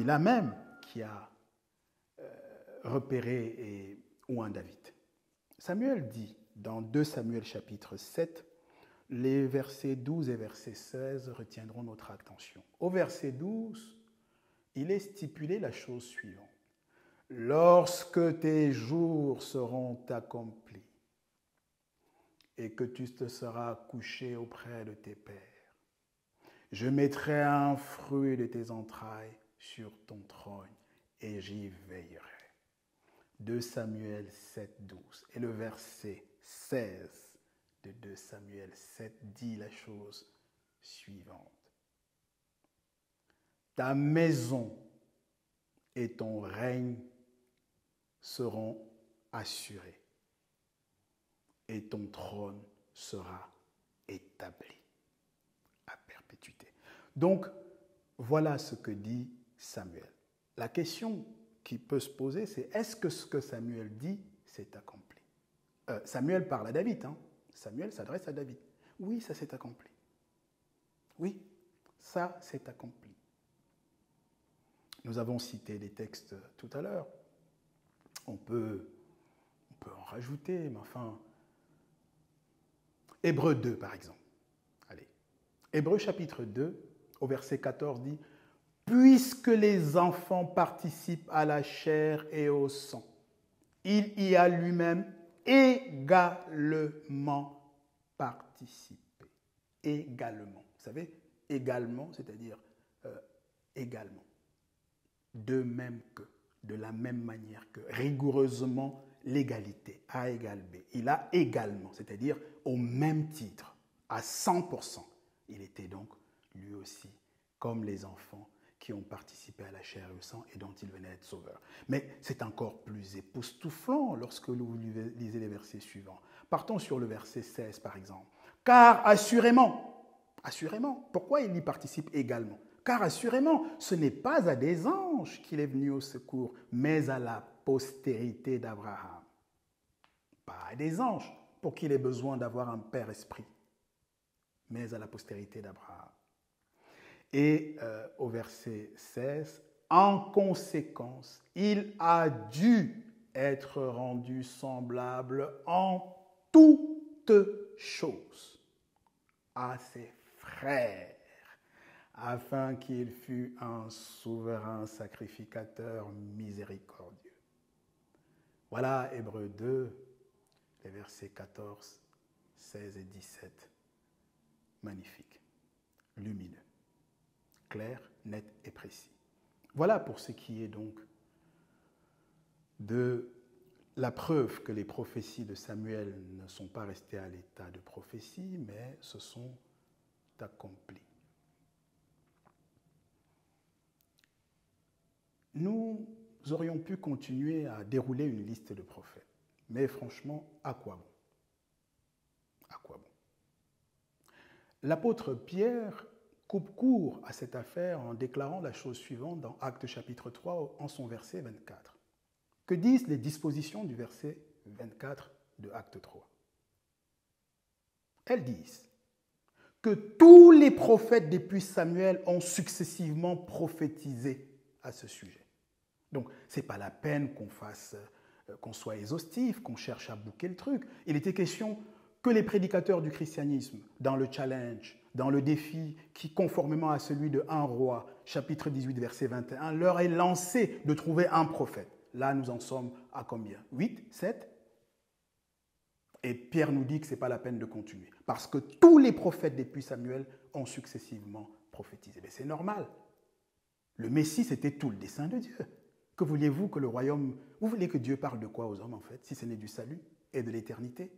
celui-là même qui a repéré ou un David. Samuel dit dans 2 Samuel chapitre 7, les versets 12 et verset 16 retiendront notre attention. Au verset 12, il est stipulé la chose suivante. Lorsque tes jours seront accomplis et que tu te seras couché auprès de tes pères, je mettrai un fruit de tes entrailles sur ton trône et j'y veillerai. 2 Samuel 7, 12. Et le verset 16 de 2 Samuel 7 dit la chose suivante. Ta maison et ton règne seront assurés et ton trône sera établi à perpétuité. Donc, voilà ce que dit Samuel. La question qui peut se poser, c'est est-ce que ce que Samuel dit s'est accompli? Samuel parle à David, hein? Samuel s'adresse à David. Oui, ça s'est accompli. Oui, ça s'est accompli. Nous avons cité des textes tout à l'heure. On peut en rajouter, mais enfin... Hébreux 2, par exemple. Allez. Hébreux chapitre 2, au verset 14, dit « Puisque les enfants participent à la chair et au sang, il y a lui-même également participé. » Également. Vous savez, également, c'est-à-dire également. De même que, de la même manière que, rigoureusement, l'égalité, A égale B. Il a également, c'est-à-dire au même titre, à 100%. Il était donc, lui aussi, comme les enfants qui ont participé à la chair et au sang et dont il venait être sauveur. Mais c'est encore plus époustouflant lorsque vous lisez les versets suivants. Partons sur le verset 16, par exemple. « Car assurément, pourquoi il y participe également ? Car assurément, ce n'est pas à des anges qu'il est venu au secours, mais à la postérité d'Abraham. » Pas à des anges, pour qu'il ait besoin d'avoir un Père Esprit, mais à la postérité d'Abraham. Et au verset 16, « En conséquence, il a dû être rendu semblable en toutes choses à ses frères, afin qu'il fût un souverain sacrificateur miséricordieux. » Voilà Hébreux 2, les versets 14, 16 et 17. Magnifique, lumineux, clair, net et précis. Voilà pour ce qui est donc de la preuve que les prophéties de Samuel ne sont pas restées à l'état de prophétie, mais se sont accomplies. Nous aurions pu continuer à dérouler une liste de prophètes. Mais franchement, à quoi bon? À quoi bon? L'apôtre Pierre coupe court à cette affaire en déclarant la chose suivante dans Actes chapitre 3 en son verset 24. Que disent les dispositions du verset 24 de Actes 3? Elles disent que tous les prophètes depuis Samuel ont successivement prophétisé à ce sujet. Donc, ce n'est pas la peine qu'on soit exhaustif, qu'on cherche à bouquer le truc. Il était question que les prédicateurs du christianisme, dans le challenge, dans le défi qui, conformément à celui de 1 Roi, chapitre 18, verset 21, leur est lancé de trouver un prophète. Là, nous en sommes à combien? 8, 7? Et Pierre nous dit que ce n'est pas la peine de continuer. Parce que tous les prophètes depuis Samuel ont successivement prophétisé. Mais c'est normal. Le Messie, c'était tout le dessein de Dieu. Que vouliez-vous que le royaume... Vous voulez que Dieu parle de quoi aux hommes, en fait, si ce n'est du salut et de l'éternité?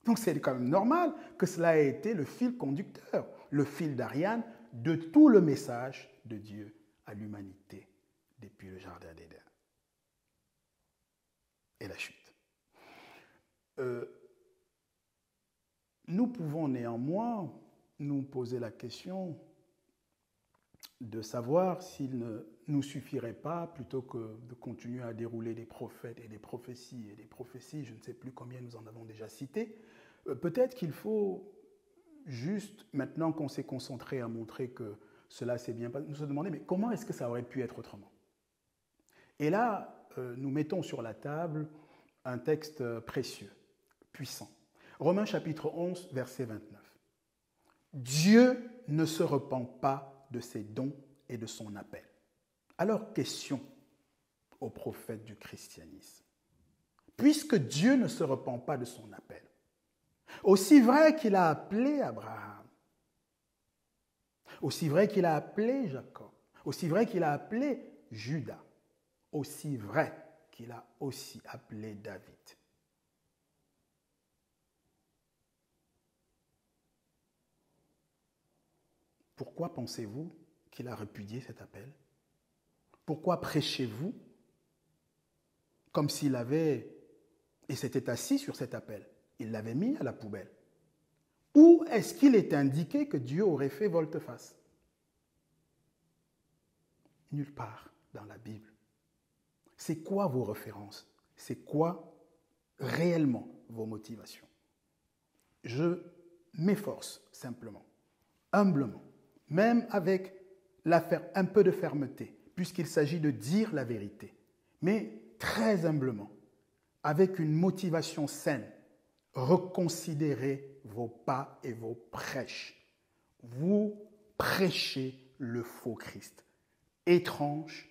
Donc c'est quand même normal que cela ait été le fil conducteur, le fil d'Ariane de tout le message de Dieu à l'humanité depuis le Jardin d'Éden. Et la chute. Nous pouvons néanmoins nous poser la question de savoir s'il ne nous suffirait pas, plutôt que de continuer à dérouler des prophètes et des prophéties, je ne sais plus combien nous en avons déjà cité, peut-être qu'il faut juste, maintenant qu'on s'est concentré à montrer que cela s'est bien passé, nous se demander, mais comment est-ce que ça aurait pu être autrement? Et là, nous mettons sur la table un texte précieux, puissant. Romains chapitre 11, verset 29. Dieu ne se repent pas de ses dons et de son appel. Alors, question aux prophètes du christianisme. Puisque Dieu ne se repent pas de son appel, aussi vrai qu'il a appelé Abraham, aussi vrai qu'il a appelé Jacob, aussi vrai qu'il a appelé Judas, aussi vrai qu'il a aussi appelé David. Pourquoi pensez-vous qu'il a répudié cet appel? Pourquoi prêchez-vous comme s'il avait, et s'était assis sur cet appel, il l'avait mis à la poubelle? Où est-ce qu'il est indiqué que Dieu aurait fait volte-face? Nulle part dans la Bible. C'est quoi vos références? C'est quoi réellement vos motivations? Je m'efforce simplement, humblement, même avec un peu de fermeté, puisqu'il s'agit de dire la vérité, mais très humblement, avec une motivation saine, reconsidérez vos pas et vos prêches. Vous prêchez le faux Christ, étrange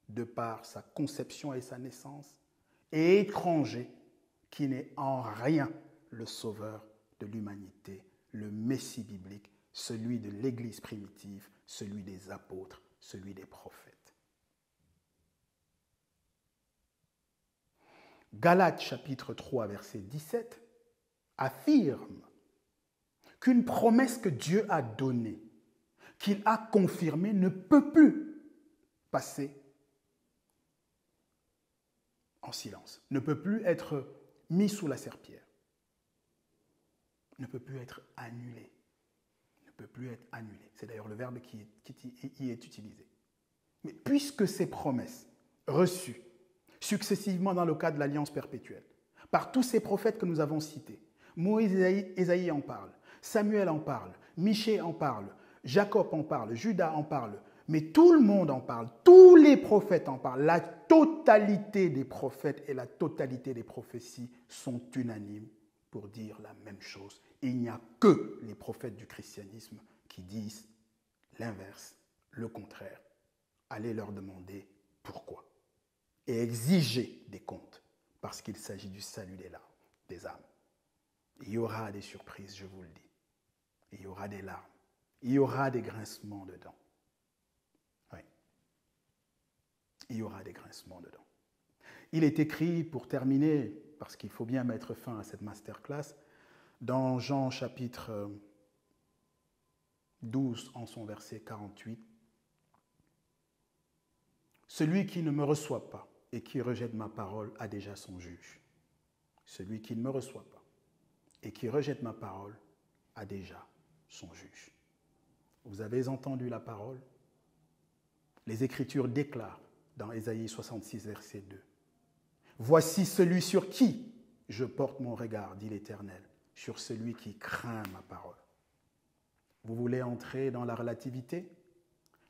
de par sa conception et sa naissance, et étranger qui n'est en rien le sauveur de l'humanité, le Messie biblique, celui de l'Église primitive, celui des apôtres, celui des prophètes. Galates chapitre 3, verset 17, affirme qu'une promesse que Dieu a donnée, qu'il a confirmée, ne peut plus passer en silence, ne peut plus être mis sous la serpillière, ne peut plus être annulée, ne peut plus être annulée. C'est d'ailleurs le verbe qui y est utilisé. Mais puisque ces promesses reçues successivement dans le cadre de l'Alliance perpétuelle, par tous ces prophètes que nous avons cités, Moïse et Ésaïe en parlent, Samuel en parle, Michée en parle, Jacob en parle, Judas en parle, mais tout le monde en parle, tous les prophètes en parlent, la totalité des prophètes et la totalité des prophéties sont unanimes pour dire la même chose. Et il n'y a que les prophètes du christianisme qui disent l'inverse, le contraire. Allez leur demander pourquoi et exiger des comptes parce qu'il s'agit du salut des âmes. Il y aura des surprises, je vous le dis. Il y aura des larmes. Il y aura des grincements de dents. Oui. Il y aura des grincements de dents. Il est écrit, pour terminer, parce qu'il faut bien mettre fin à cette masterclass, dans Jean chapitre 12, en son verset 48, « Celui qui ne me reçoit pas et qui rejette ma parole a déjà son juge. Celui qui ne me reçoit pas et qui rejette ma parole a déjà son juge. » Vous avez entendu la parole? Les Écritures déclarent dans Ésaïe 66, verset 2. « Voici celui sur qui je porte mon regard, dit l'Éternel, sur celui qui craint ma parole. » Vous voulez entrer dans la relativité?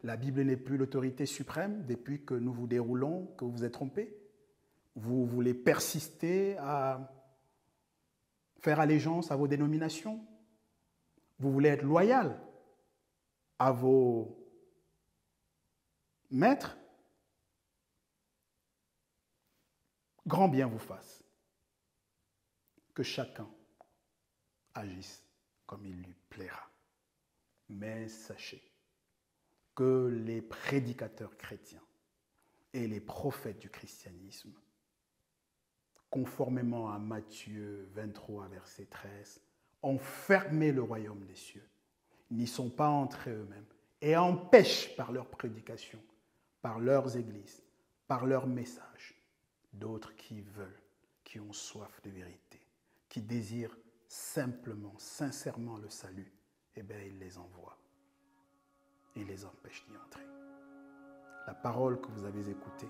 La Bible n'est plus l'autorité suprême depuis que nous vous déroulons, que vous vous êtes trompé? Vous voulez persister à faire allégeance à vos dénominations? Vous voulez être loyal à vos maîtres? Grand bien vous fasse. Que chacun agisse comme il lui plaira. Mais sachez que les prédicateurs chrétiens et les prophètes du christianisme, conformément à Matthieu 23, verset 13, ont fermé le royaume des cieux, n'y sont pas entrés eux-mêmes et empêchent par leur prédication, par leurs églises, par leurs messages, d'autres qui veulent, qui ont soif de vérité, qui désirent simplement, sincèrement le salut, eh bien, il les envoie. Il les empêche d'y entrer. La parole que vous avez écoutée